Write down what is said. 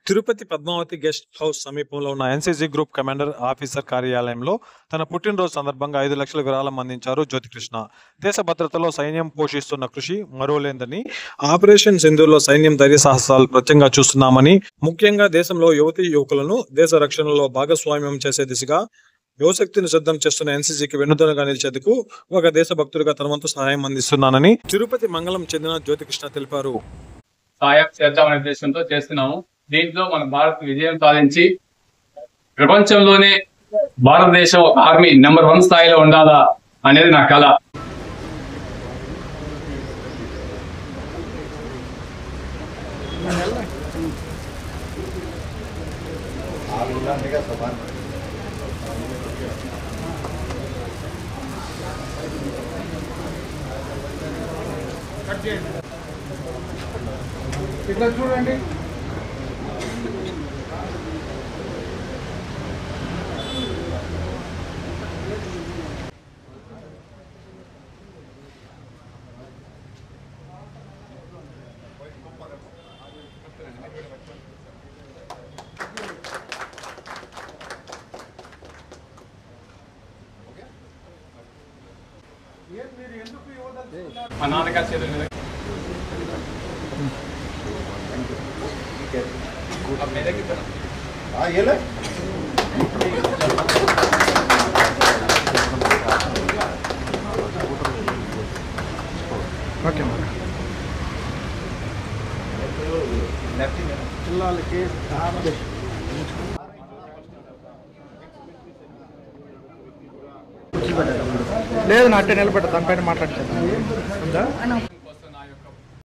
Tirupati Padmavati guest house సమీపంలో ఉన్న NCC group commander officer కార్యాలయంలో తన పుట్టినరోజు సందర్భంగా 5 లక్షల విరాళం అందించారు జ్యోతికృష్ణ. దేశ భద్రతలో సైన్యం పోషిస్తున్న కృషి మరోలేందని, ఆపరేషన్ సింధూర్లో సైన్యం ధైర్య సాహసాలు ప్రత్యంగా చూస్తున్నామని, ముఖ్యంగా దేశంలో యువతీ యువకులను దేశ రక్షణలో భాగస్వామ్యం చేసే దిశగా యువశక్తిని సిద్ధం చేస్తున్న ఎన్సీసీకి వెన్నుదన్నుగా నిలిచేందుకు ఒక దేశభక్తుడిగా తన వంతు సహాయం అందిస్తున్నానని తిరుపతి మంగళం చెందిన జ్యోతికృష్ణ తెలిపారు. సహాయం చేద్దామనే ఉద్దేశంతో చేస్తున్నాము. దీంట్లో మన భారత్ విజయం సాధించి ప్రపంచంలోనే భారతదేశం ఆర్మీ నెంబర్ 1 స్థాయిలో ఉండాలా అనేది నా కళ. ఇట్లా చూడండి. మా నాన్నగారి చేతుల మీద పిల్లలకి లేదు నా అట్టే నిలబెట్ట దానిపైన మాట్లాడుతుంది.